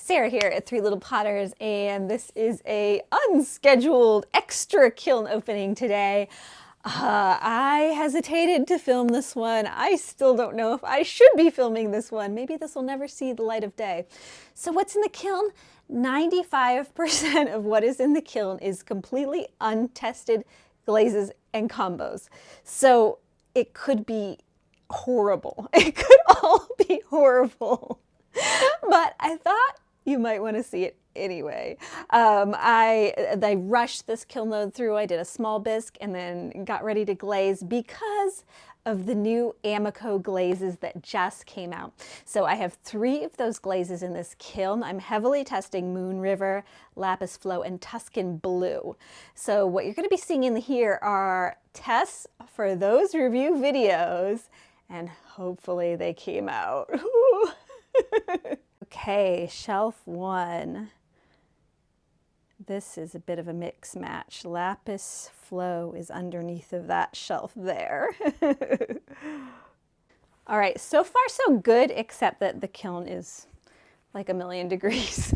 Sarah here at Three Little Potters, and this is a unscheduled extra kiln opening today. I hesitated to film this one. I still don't know if I should be filming this one. Maybe this will never see the light of day. So what's in the kiln? 95% of what is in the kiln is completely untested glazes and combos. So it could be horrible. It could all be horrible. But I thought you might want to see it anyway. I rushed this kiln load through. I did a small bisque and then got ready to glaze because of the new Amaco glazes that just came out. So I have 3 of those glazes in this kiln. I'm heavily testing Moon River, Lapis Flow, and Tuscan Blue. So what you're going to be seeing in here are tests for those review videos, and hopefully they came out. Okay, shelf 1. This is a bit of a mix match. Lapis Flow is underneath of that shelf there. All right, so far so good, except that the kiln is like 1,000,000 degrees.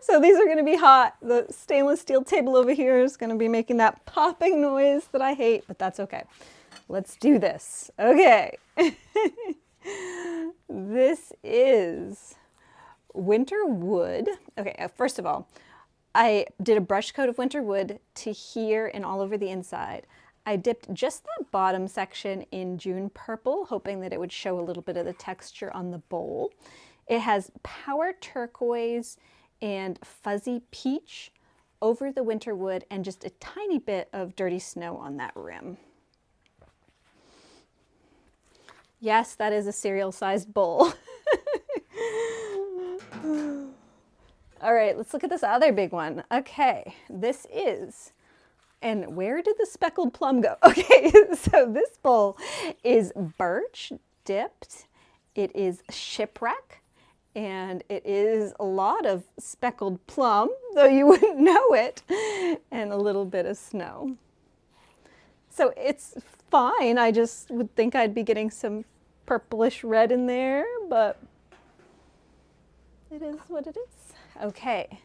So these are going to be hot. The stainless steel table over here is going to be making that popping noise that I hate, but that's okay. Let's do this. Okay. This is winter wood. Okay, first of all, I did a brush coat of winter wood to here and all over the inside. I dipped just that bottom section in June purple, hoping that it would show a little bit of the texture on the bowl. It has power turquoise and fuzzy peach over the winter wood and just a tiny bit of dirty snow on that rim. Yes, that is a cereal-sized bowl. All right, let's look at this other big one. Okay, this is, and where did the speckled plum go? Okay, so this bowl is birch dipped. It is shipwreck, and it is a lot of speckled plum, though you wouldn't know it, and a little bit of snow. So it's fine. I just would think I'd be getting some purplish red in there, but it is what it is. Okay,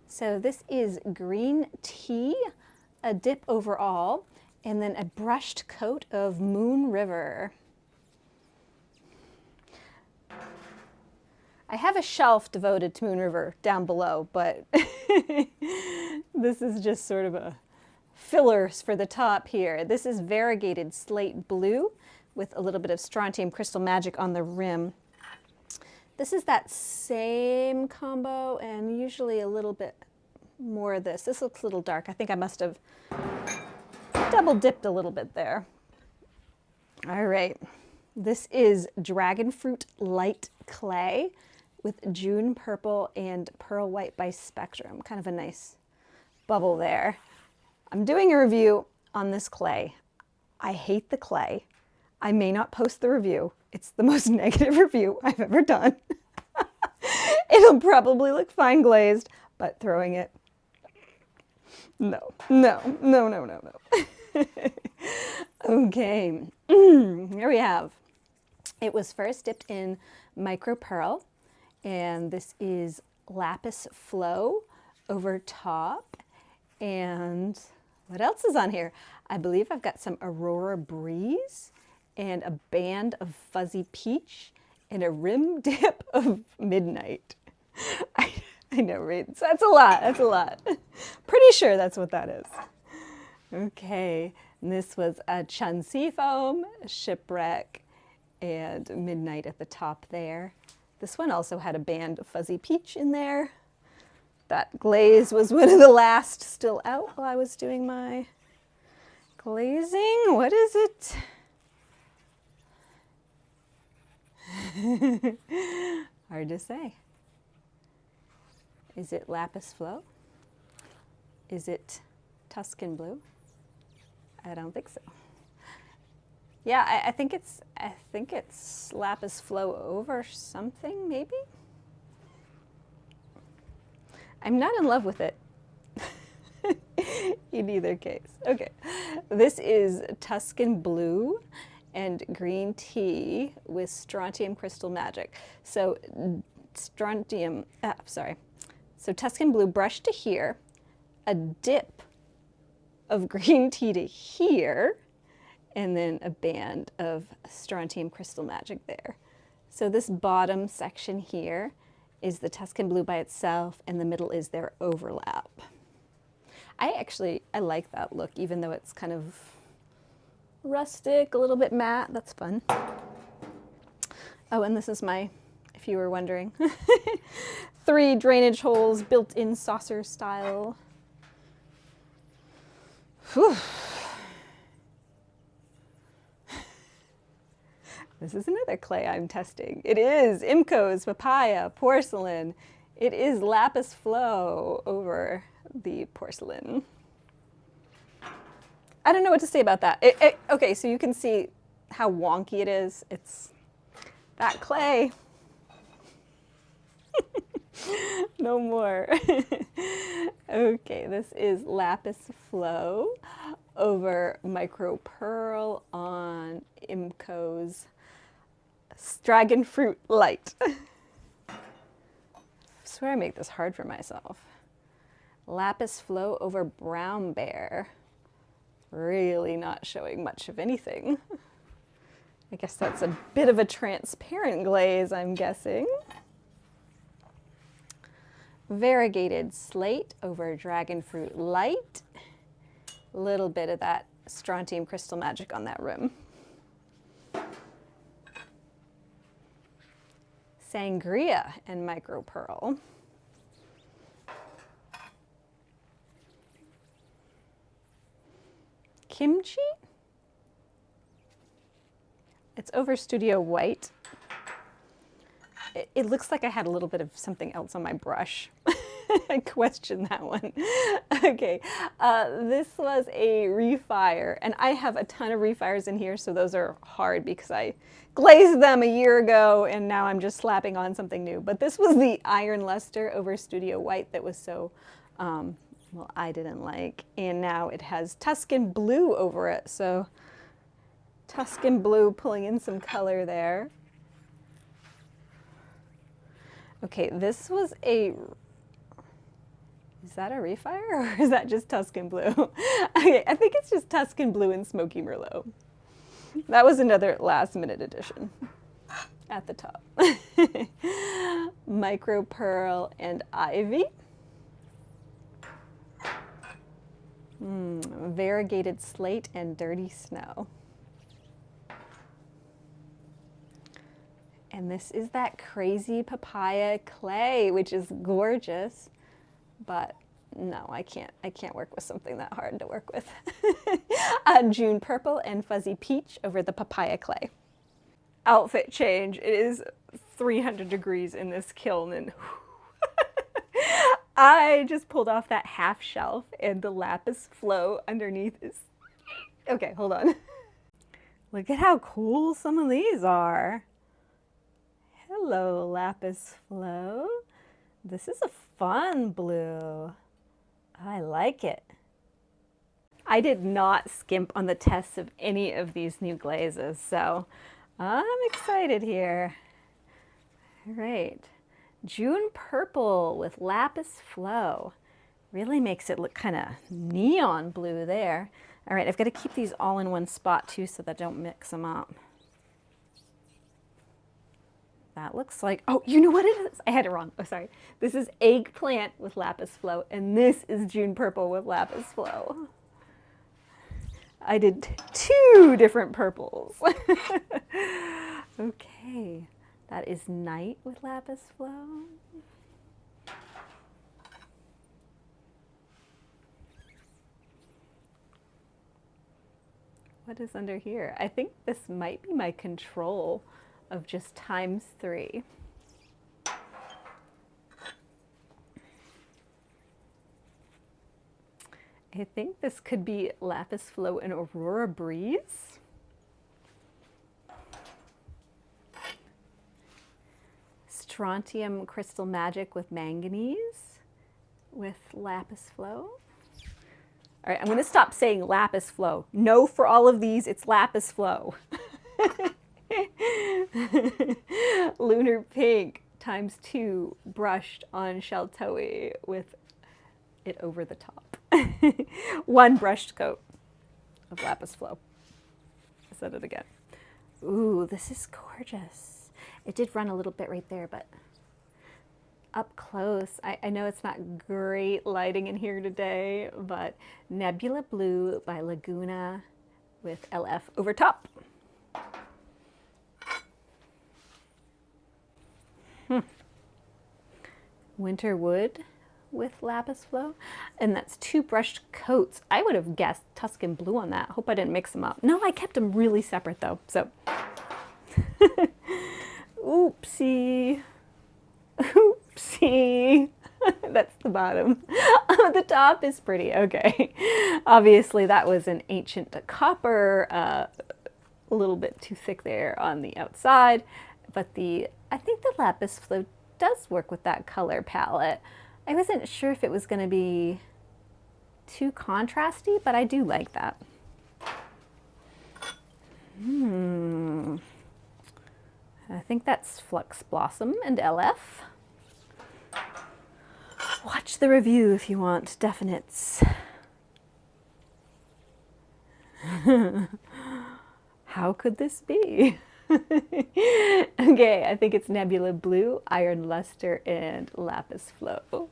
so this is green tea, a dip overall, and then a brushed coat of Moon River. I have a shelf devoted to Moon River down below, but this is just sort of a fillers for the top here. This is variegated slate blue with a little bit of strontium crystal magic on the rim. This is that same combo and usually a little bit more of this. This looks a little dark. I think I must have double dipped a little bit there. All right, this is dragon fruit light clay with June purple and pearl white by spectrum. Kind of a nice bubble there. I'm doing a review on this clay. I hate the clay. I may not post the review. It's the most negative review I've ever done. It'll probably look fine glazed, but throwing it, no. Okay, here we have. It was first dipped in micro pearl, and this is Lapis Flow over top. And what else is on here? I believe I've got some Aurora Breeze and a band of fuzzy peach and a rim dip of midnight. I know, right? So that's a lot, that's a lot. Pretty sure that's what that is. Okay, and this was a Chun-Si foam, shipwreck, and midnight at the top there. This one also had a band of fuzzy peach in there. That glaze was one of the last still out while I was doing my glazing. What is it? Hard to say. Is it Lapis Flow? Is it Tuscan Blue? I don't think so. Yeah, I think it's Lapis Flow over something, maybe? I'm not in love with it. In either case. Okay, this is Tuscan Blue and green tea with strontium crystal magic. So strontium, so Tuscan Blue brush to here, a dip of green tea to here, and then a band of strontium crystal magic there. So this bottom section here is the Tuscan Blue by itself, and the middle is their overlap. I like that look, even though it's kind of rustic, a little bit matte. That's fun. Oh, and this is my, if you were wondering, 3 drainage holes built in saucer style. Whew. This is another clay I'm testing. It is Amaco's papaya porcelain. It is Lapis Flow over the porcelain. I don't know what to say about that. Okay, so you can see how wonky it is. It's that clay. No more. Okay, this is Lapis Flow over Micro Pearl on Amaco's Dragon Fruit Light. I swear I make this hard for myself. Lapis Flow over Brown Bear. Really not showing much of anything. I guess that's a bit of a transparent glaze, I'm guessing. Variegated Slate over Dragon Fruit Light. A little bit of that strontium crystal magic on that rim. Sangria and Micro Pearl. Kimchi? It's over Studio White. It looks like I had a little bit of something else on my brush. I question that one. Okay, this was a Refire, and I have a ton of Refires in here, so those are hard because I glazed them a year ago, and now I'm just slapping on something new. But this was the Iron Luster over Studio White that was so, well, I didn't like, and now it has Tuscan Blue over it, so Tuscan Blue pulling in some color there. Okay, this was a, is that a Refire or is that just Tuscan Blue? Okay, I think it's just Tuscan Blue and Smoky Merlot. That was another last minute addition at the top. Micro Pearl and Ivy. Variegated Slate and Dirty Snow. And this is that crazy papaya clay, which is gorgeous, but no, I can't work with something that hard to work with. June Purple and Fuzzy Peach over the papaya clay. Outfit change. It is 300 degrees in this kiln, and I just pulled off that half shelf, and the Lapis Flow underneath is, okay, hold on. Look at how cool some of these are. Hello, Lapis Flow. This is a fun blue. I like it. I did not skimp on the tests of any of these new glazes, so I'm excited here. All right. June Purple with Lapis Flow. Really makes it look kind of neon blue there. All right, I've got to keep these all in one spot too so that I don't mix them up. That looks like, oh, you know what it is? I had it wrong. Oh, sorry. This is Eggplant with Lapis Flow, and this is June Purple with Lapis Flow. I did 2 different purples. Okay, that is Night with Lapis Flow. What is under here? I think this might be my control of just ×3. I think this could be Lapis Flow and Aurora Breeze. Strontium Crystal Magic with Manganese with Lapis Flow. All right, I'm going to stop saying Lapis Flow. No, for all of these, it's Lapis Flow. Lunar Pink, ×2 brushed on Sheltoe with it over the top. One brushed coat of Lapis Flow. I said it again. Ooh, this is gorgeous. It did run a little bit right there, but up close, I know it's not great lighting in here today, but Nebula Blue by Laguna with LF over top. Winter Wood with Lapis Flow, and that's 2 brushed coats. I would have guessed Tuscan Blue on that. Hope I didn't mix them up. No, I kept them really separate though, so. Oopsie. Oopsie. That's the bottom. The top is pretty, okay. Obviously that was an ancient copper, a little bit too thick there on the outside, but I think the Lapis Flow does work with that color palette. I wasn't sure if it was going to be too contrasty, but I do like that. I think that's Flux Blossom and LF. Watch the review if you want definites. How could this be? Okay, I think it's Nebula Blue, Iron Luster, and Lapis Flow.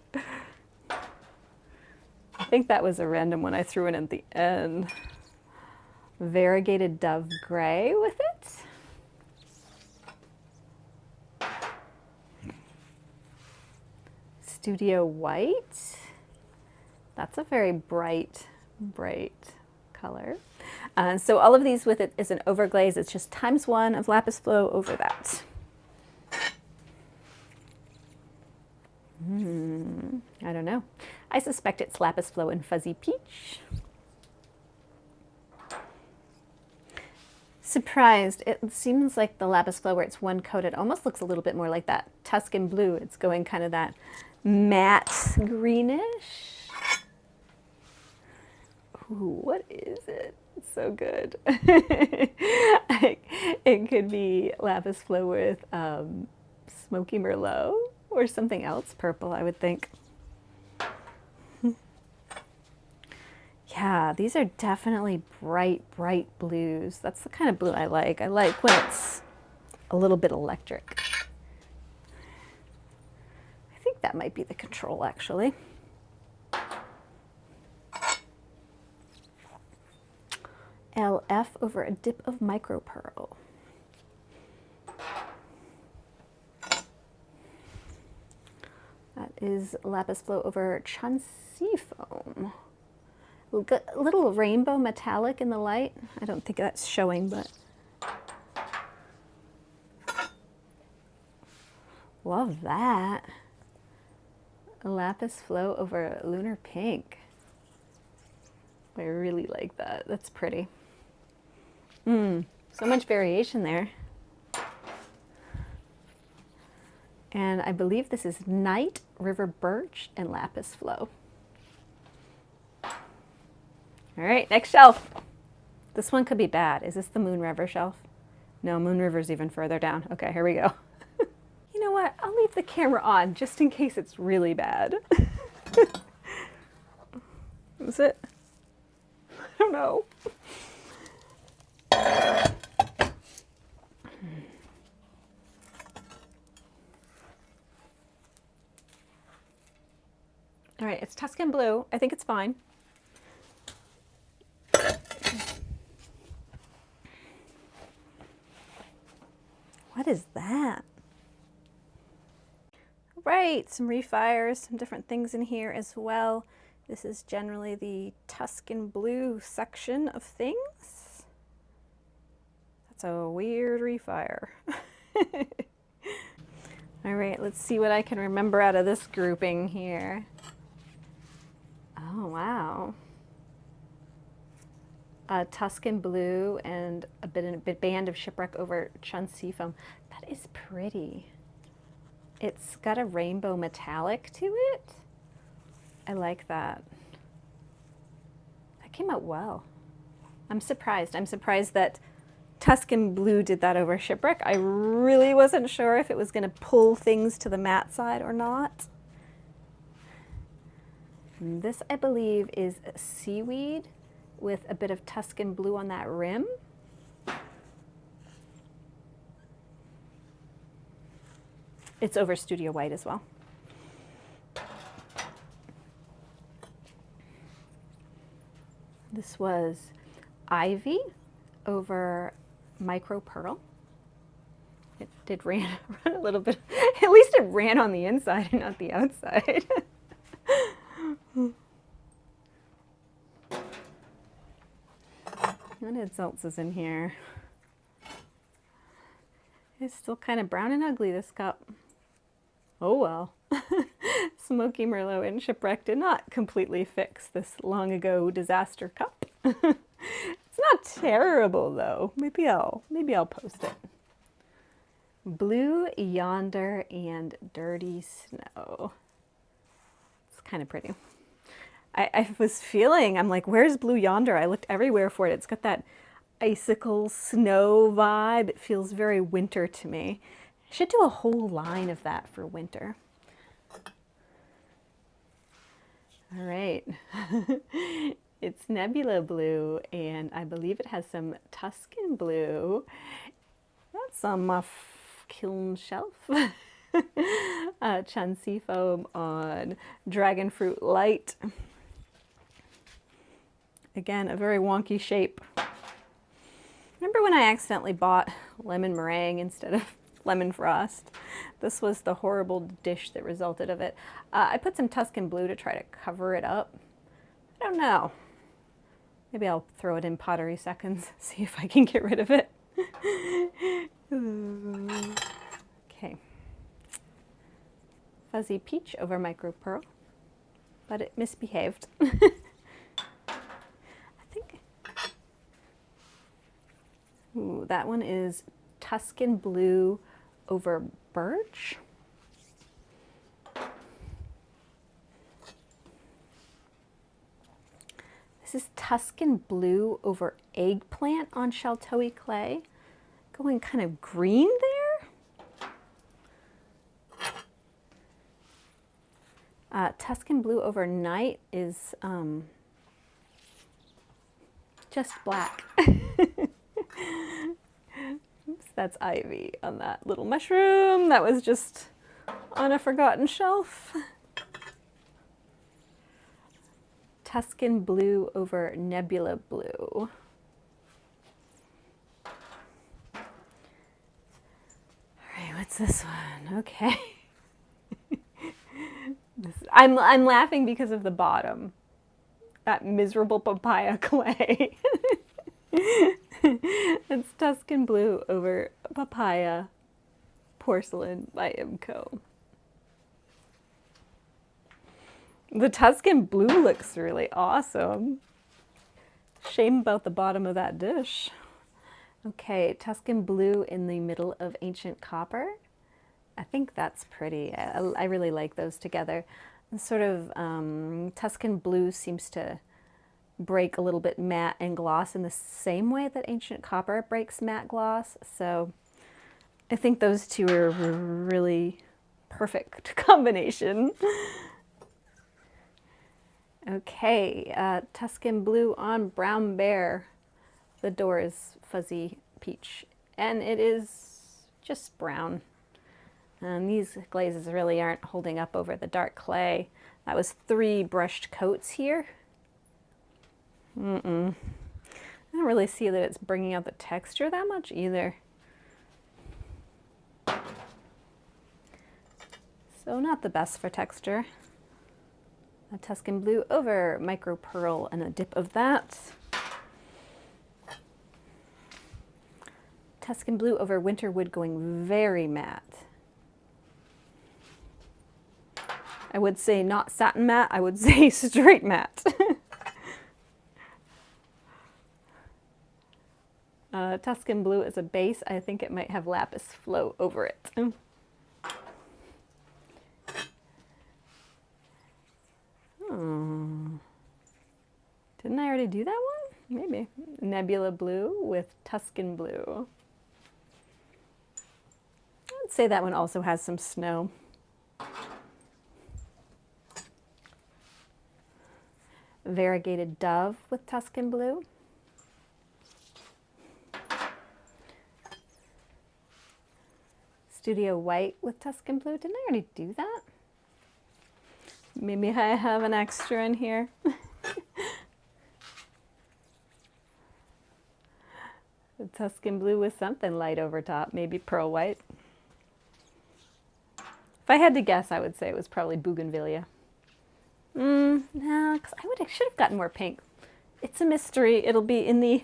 I think that was a random one I threw in at the end. Variegated Dove Gray with it. Studio White. That's a very bright color. So all of these with it is an overglaze. It's just ×1 of Lapis Flow over that. I don't know. I suspect it's Lapis Flow in Fuzzy Peach. Surprised. It seems like the Lapis Flow where it's one coat, it almost looks a little bit more like that Tuscan Blue. It's going kind of that matte greenish. Ooh, what is it? It's so good. It could be Lapis Flow with Smoky Merlot or something else purple, I would think. Yeah, these are definitely bright blues. That's the kind of blue I like. I like when it's a little bit electric. I think that might be the control, actually. LF over a dip of micro pearl. That is Lapis Flow over Chuncy Foam. A little rainbow metallic in the light. I don't think that's showing, but love that. Lapis Flow over Lunar Pink. I really like that. That's pretty. So much variation there. And I believe this is Night, River Birch, and Lapis Flow. All right, next shelf. This one could be bad. Is this the Moon River shelf? No, Moon River's even further down. Okay, here we go. You know what? I'll leave the camera on just in case it's really bad. Is it? I don't know. All right, it's Tuscan Blue. I think it's fine. What is that? Right, some refires, some different things in here as well. This is generally the Tuscan Blue section of things. That's a weird refire. All right, let's see what I can remember out of this grouping here. Oh, wow. Tuscan Blue and a band of Shipwreck over Chuncy Foam. That is pretty. It's got a rainbow metallic to it. I like that. That came out well. I'm surprised. I'm surprised that Tuscan Blue did that over Shipwreck. I really wasn't sure if it was going to pull things to the matte side or not. And this, I believe, is Seaweed with a bit of Tuscan Blue on that rim. It's over Studio White as well. This was Ivy over Micro Pearl. It did run a little bit. At least it ran on the inside and not the outside. What else is in here? It's still kind of brown and ugly, this cup. Oh well. Smoky Merlot and Shipwreck did not completely fix this long ago disaster cup. It's not terrible though. Maybe I'll post it. Blue Yonder and Dirty Snow. It's kind of pretty. I was feeling, I'm like, where's Blue Yonder? I looked everywhere for it. It's got that icicle snow vibe. It feels very winter to me. I should do a whole line of that for winter. All right. It's Nebula Blue, and I believe it has some Tuscan Blue. That's on my Kiln shelf. Chun-Si foam on Dragon Fruit Light. Again, a very wonky shape. Remember when I accidentally bought lemon meringue instead of lemon frost? This was the horrible dish that resulted of it. I put some Tuscan Blue to try to cover it up. I don't know. Maybe I'll throw it in Pottery Seconds, see if I can get rid of it. Okay. Fuzzy Peach over Micro Pearl, but it misbehaved. Ooh, that one is Tuscan Blue over Birch. This is Tuscan Blue over Eggplant on Sheltoe Clay. Going kind of green there. Tuscan Blue over Night is just black. Oops, that's Ivy on that little mushroom. That was just on a forgotten shelf. Tuscan Blue over Nebula Blue. All right, what's this one? Okay. I'm laughing because of the bottom. That miserable papaya clay. It's Tuscan Blue over Papaya Porcelain by Amaco. The Tuscan Blue looks really awesome. Shame about the bottom of that dish. Okay, Tuscan Blue in the middle of Ancient Copper. I think that's pretty. I really like those together. And sort of Tuscan Blue seems to break a little bit matte and gloss in the same way that Ancient Copper breaks matte gloss. So I think those two are a really perfect combination. Okay, Tuscan Blue on Brown Bear. The door is Fuzzy Peach, and it is just brown. And these glazes really aren't holding up over the dark clay. That was 3 brushed coats here. I don't really see that it's bringing out the texture that much either. So not the best for texture. A Tuscan Blue over Micro Pearl and a dip of that. Tuscan Blue over Winterwood going very matte. I would say not satin matte, I would say straight matte. Tuscan Blue as a base, I think it might have Lapis Flow over it. Didn't I already do that one? Maybe. Nebula Blue with Tuscan Blue. I'd say that one also has some snow. Variegated Dove with Tuscan Blue. Studio White with Tuscan Blue. Didn't I already do that? Maybe I have an extra in here. The Tuscan Blue with something light over top, maybe Pearl White. If I had to guess, I would say it was probably Bougainvillea. No, because I should have gotten more pink. It's a mystery. It'll be in the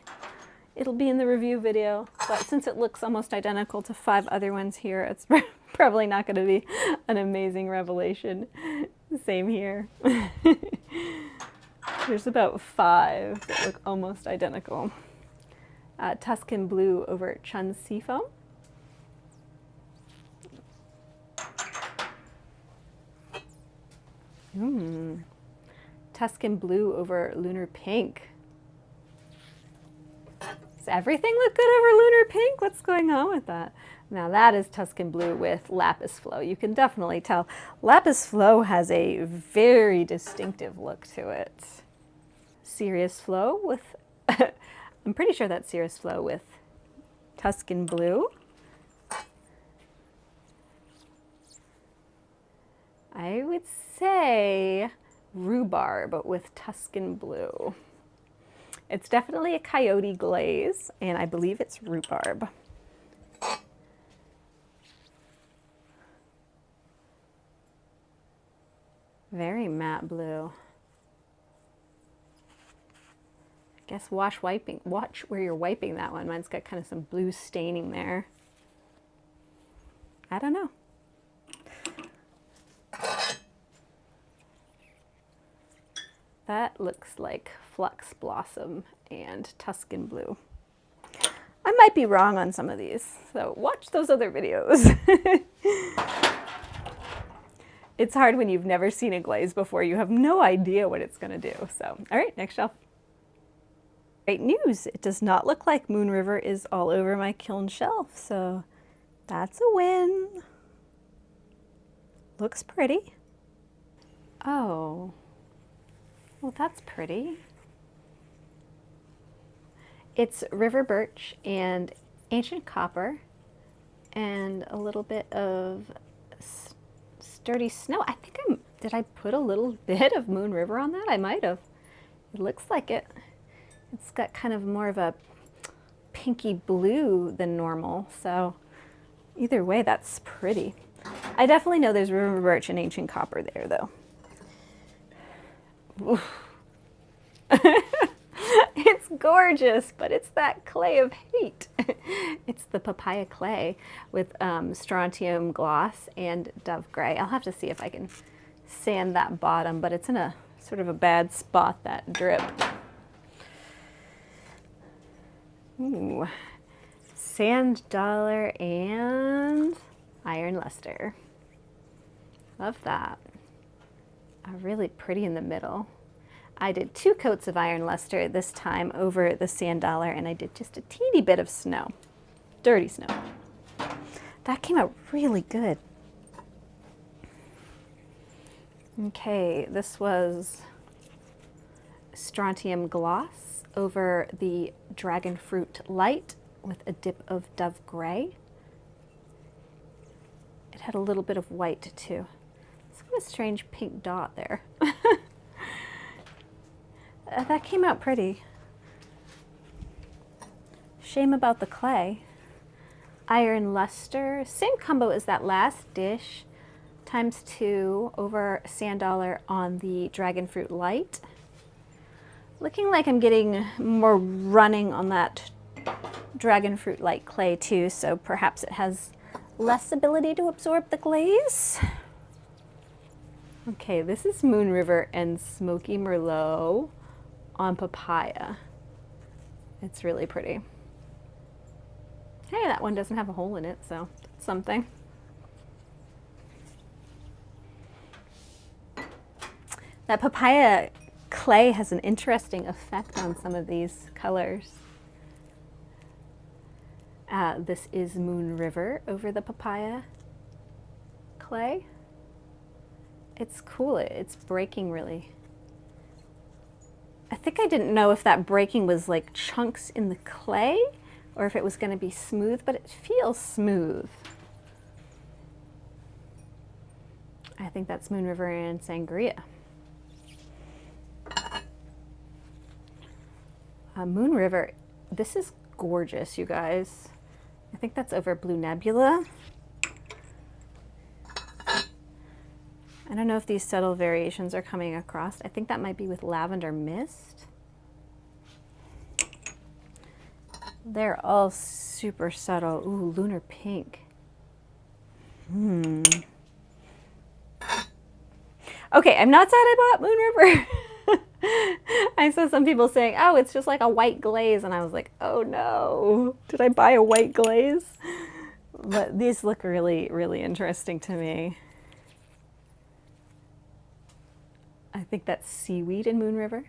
review video, but since it looks almost identical to 5 other ones here, it's probably not going to be an amazing revelation. Same here. There's about 5 that look almost identical. Tuscan Blue over Chun Seafoam. Tuscan Blue over Lunar Pink. Does everything look good over Lunar Pink? What's going on with that? Now that is Tuscan Blue with Lapis Flow. You can definitely tell Lapis Flow has a very distinctive look to it. Serious Flow with, I'm pretty sure that's Serious Flow with Tuscan Blue. I would say Rhubarb with Tuscan Blue. It's definitely a coyote glaze, and I believe it's rhubarb. Very matte blue. I guess watch where you're wiping that one. Mine's got kind of some blue staining there. I don't know. That looks like Flux Blossom and Tuscan Blue. I might be wrong on some of these, so watch those other videos. It's hard when you've never seen a glaze before. You have no idea what it's going to do. So, all right, next shelf. Great news. It does not look like Moon River is all over my Kiln shelf, so that's a win. Looks pretty. Oh. Well, that's pretty. It's river birch and ancient copper and a little bit of sturdy snow. I think did I put a little bit of Moon River on that? I might have. It looks like it. It's got kind of more of a pinky blue than normal. So either way, that's pretty. I definitely know there's river birch and ancient copper there though. It's gorgeous, but it's that clay of hate. It's the papaya clay with strontium gloss and dove gray. I'll have to see if I can sand that bottom, but it's in a sort of a bad spot, that drip. Ooh. Sand dollar and iron luster. Love that. Really pretty in the middle. I did 2 coats of iron luster this time over the sand dollar, and I did just a teeny bit of snow. Dirty snow. That came out really good. Okay, this was strontium gloss over the dragon fruit light with a dip of dove gray. It had a little bit of white too. It's got a strange pink dot there. That came out pretty. Shame about the clay. Iron luster, same combo as that last dish, ×2 over sand dollar on the dragon fruit light. Looking like I'm getting more running on that dragon fruit light clay too, so perhaps it has less ability to absorb the glaze. Okay, this is Moon River and Smoky Merlot on papaya. It's really pretty. Hey, that one doesn't have a hole in it, so that's something. That papaya clay has an interesting effect on some of these colors. This is Moon River over the papaya clay. It's cool, it's breaking really. I think I didn't know if that breaking was like chunks in the clay or if it was going to be smooth, but it feels smooth. I think that's Moon River and Sangria. Moon River, this is gorgeous, you guys. I think that's over Blue Nebula. I don't know if these subtle variations are coming across. I think that might be with Lavender Mist. They're all super subtle. Ooh, Lunar Pink. Okay, I'm not sad I bought Moon River. I saw some people saying, oh, it's just like a white glaze. And I was like, oh no, did I buy a white glaze? But these look really, really interesting to me. I think that's Seaweed in Moon River.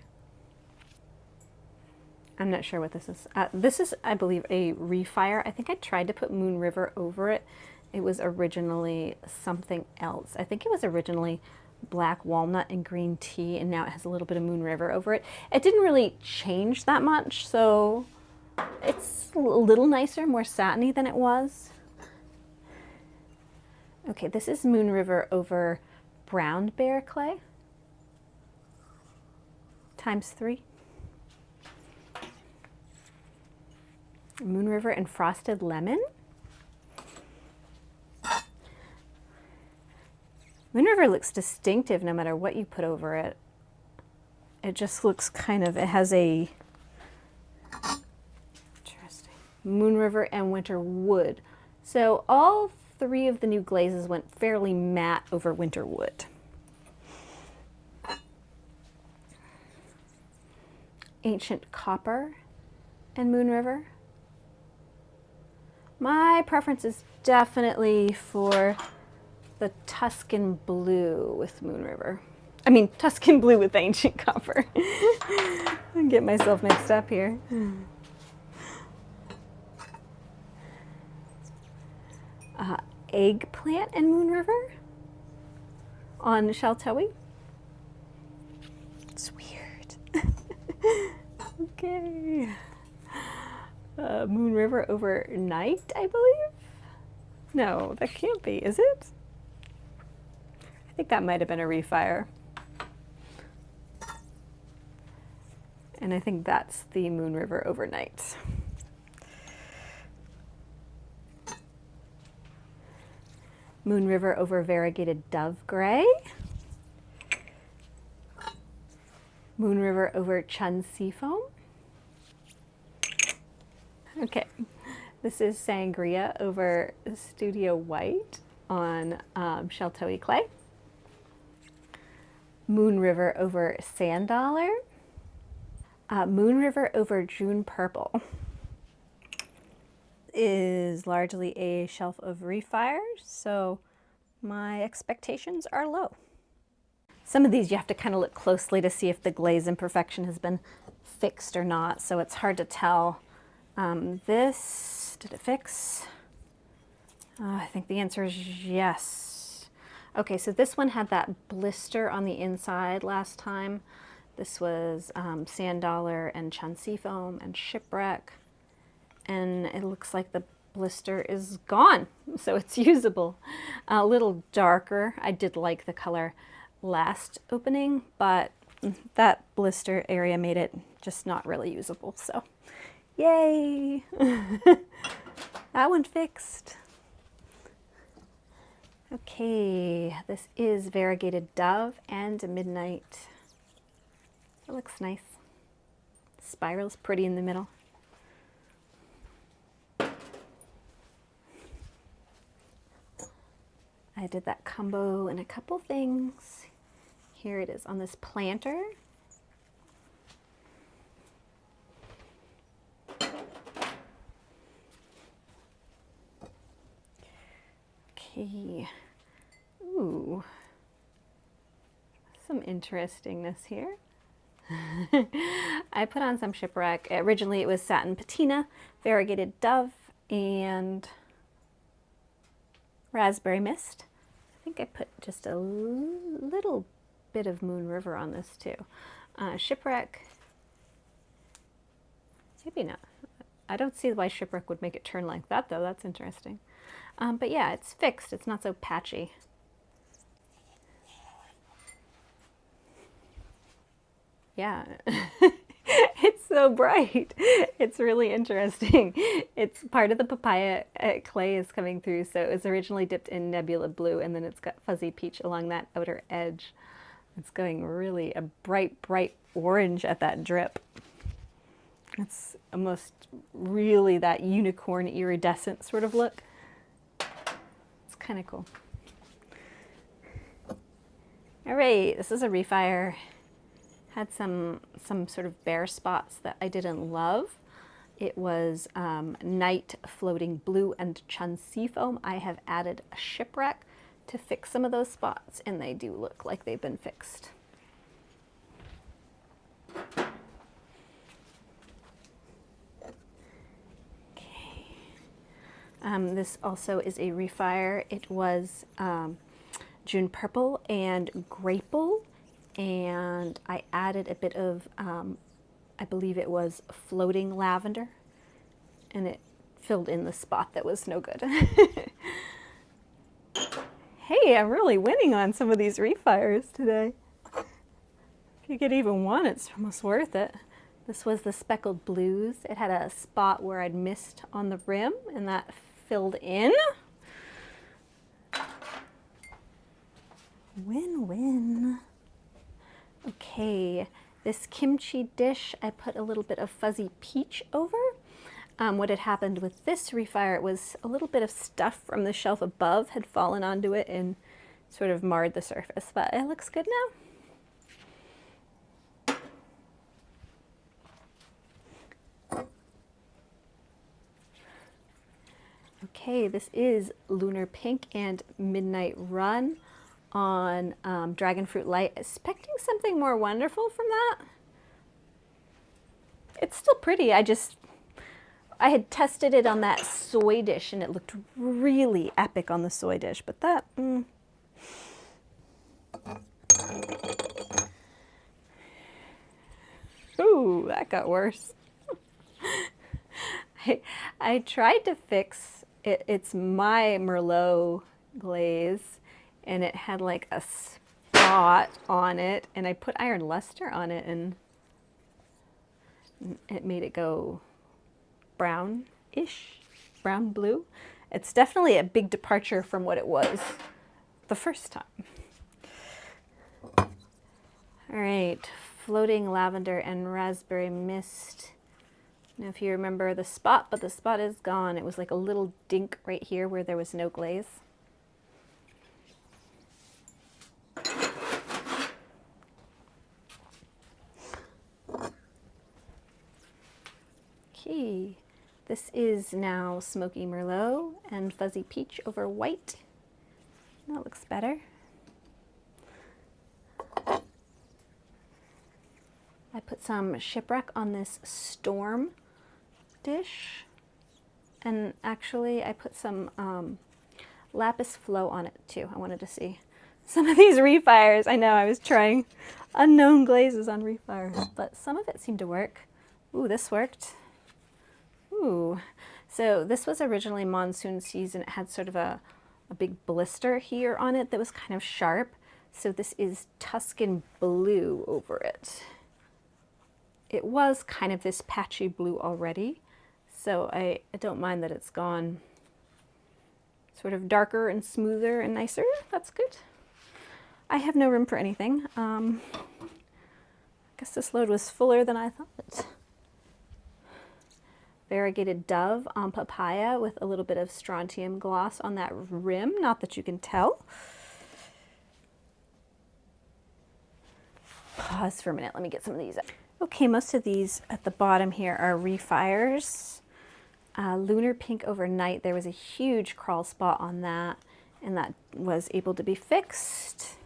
I'm not sure what this is. This is, I believe, a Refire. I think I tried to put Moon River over it. It was originally something else. I think it was originally black walnut and green tea, and now it has a little bit of Moon River over it. It didn't really change that much, so it's a little nicer, more satiny than it was. Okay, this is Moon River over Brown Bear clay, ×3. Moon River and Frosted Lemon. Moon River looks distinctive no matter what you put over it. It just looks kind of, it has a, interesting, Moon River and Winter Wood. So all three of the new glazes went fairly matte over Winter Wood. Ancient Copper and Moon River. My preference is definitely for the Tuscan Blue with Moon River. I mean, Tuscan Blue with Ancient Copper. I get myself mixed up here. Eggplant and Moon River on Shaltowie. It's weird. Okay. Moon River over Night, I believe? No, that can't be, is it? I think that might have been a Refire. And I think that's the Moon River over Night. Moon River over Variegated Dove Gray. Moon River over Chun Seafoam. Okay, this is Sangria over Studio White on Shaltowie clay. Moon River over Sand Dollar. Moon River over June Purple is largely a shelf of Refire, so my expectations are low. Some of these you have to kind of look closely to see if the glaze imperfection has been fixed or not, so it's hard to tell. This, did it fix? I think the answer is yes. Okay, so this one had that blister on the inside last time. This was Sand Dollar and Chun Seafoam and Shipwreck. And it looks like the blister is gone, so it's usable. A little darker. I did like the color last opening, but that blister area made it just not really usable, so yay! That one fixed. Okay, this is Variegated Dove and Midnight. It looks nice. Spiral's pretty in the middle. I did that combo in a couple things. Here it is on this planter. Okay. Ooh. Some interestingness here. I put on some Shipwreck. Originally it was Satin Patina, Variegated Dove, and Raspberry Mist. I think I put just a little bit of Moon River on this too. Shipwreck, maybe not. I don't see why Shipwreck would make it turn like that though, that's interesting. But yeah, it's fixed, it's not so patchy. Yeah, it's so bright. It's really interesting. It's part of the papaya clay is coming through, so it was originally dipped in Nebula Blue, and then it's got fuzzy peach along that outer edge. It's going really a bright, bright orange at that drip. It's almost really that unicorn iridescent sort of look. It's kind of cool. All right, this is a Refire. Had some sort of bare spots that I didn't love. It was Night Floating Blue and Chun Seafoam. I have added a Shipwreck to fix some of those spots, and they do look like they've been fixed. Okay. This also is a Refire. It was June Purple and Grapple. And I added a bit of, I believe it was floating lavender, and it filled in the spot that was no good. Hey, I'm really winning on some of these Refires today. If you get even one, it's almost worth it. This was the Speckled Blues. It had a spot where I'd missed on the rim, and that filled in. Win-win. Okay, this kimchi dish, I put a little bit of fuzzy peach over. What had happened with this Refire, it was a little bit of stuff from the shelf above had fallen onto it and sort of marred the surface, but it looks good now. Okay, this is Lunar Pink and Midnight Run on Dragon Fruit Light, expecting something more wonderful from that. It's still pretty, I had tested it on that soy dish and it looked really epic on the soy dish, but that, Ooh, that got worse. I tried to fix it, it's my Merlot glaze, and it had like a spot on it, and I put iron luster on it, and it made it go brown-ish, brown blue. It's definitely a big departure from what it was the first time. All right, Floating Lavender and Raspberry Mist. Now if you remember the spot, but the spot is gone. It was like a little dink right here where there was no glaze. Okay, this is now Smoky Merlot and Fuzzy Peach over white. That looks better. I put some Shipwreck on this Storm dish, and actually I put some Lapis Flow on it too. I wanted to see some of these Refires. I know I was trying unknown glazes on Refires, but some of it seemed to work. Ooh, this worked. Ooh, so this was originally Monsoon Season. It had sort of a big blister here on it that was kind of sharp. So this is Tuscan Blue over it. It was kind of this patchy blue already, so I don't mind that it's gone sort of darker and smoother and nicer. That's good. I have no room for anything. I guess this load was fuller than I thought. Variegated Dove on Papaya with a little bit of strontium gloss on that rim, not that you can tell. Pause for a minute, let me get some of these out. Okay, most of these at the bottom here are Refires. Lunar Pink Overnight, there was a huge crawl spot on that, and that was able to be fixed.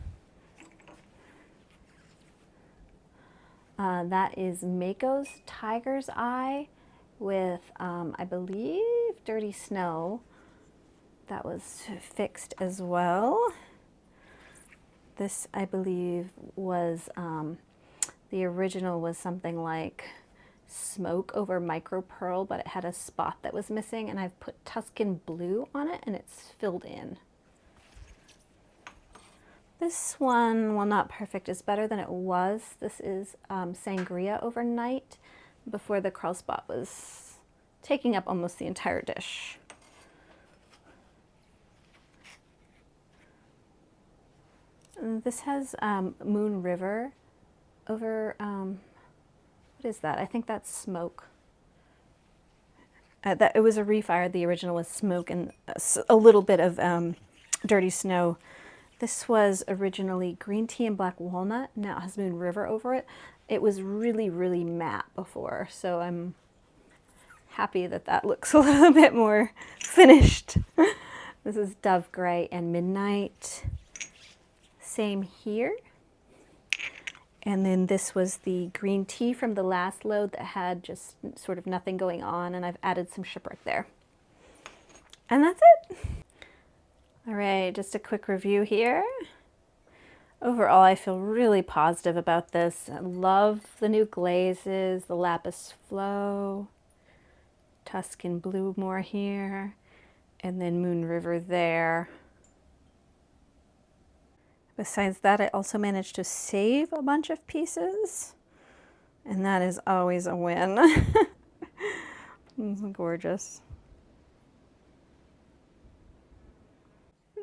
That is Mako's Tiger's Eye with, I believe, Dirty Snow. That was fixed as well. This, I believe, was, the original was something like Smoke over Micro Pearl, but it had a spot that was missing, and I've put Tuscan Blue on it, and it's filled in. This one, while not perfect, is better than it was. This is Sangria Overnight, before the curl spot was taking up almost the entire dish. And this has Moon River over, what is that? I think that's Smoke. It was a Refire. The original was Smoke and a little bit of Dirty Snow. This was originally Green Tea and Black Walnut. Now it has Moon River over it. It was really, really matte before, so I'm happy that that looks a little bit more finished. This is Dove Gray and Midnight. Same here. And then this was the green tea from the last load that had just sort of nothing going on, and I've added some shipwreck there. And that's it. All right, just a quick review here. Overall, I feel really positive about this. I love the new glazes, the Lapis Flow, Tuscan Blue more here, and then Moon River there. Besides that, I also managed to save a bunch of pieces, and that is always a win. It's gorgeous.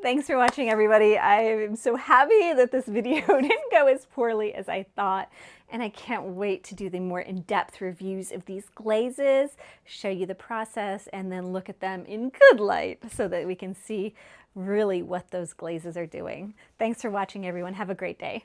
Thanks for watching, everybody. I'm so happy that this video didn't go as poorly as I thought, and I can't wait to do the more in-depth reviews of these glazes, show you the process, and then look at them in good light so that we can see really what those glazes are doing. Thanks for watching, everyone. Have a great day.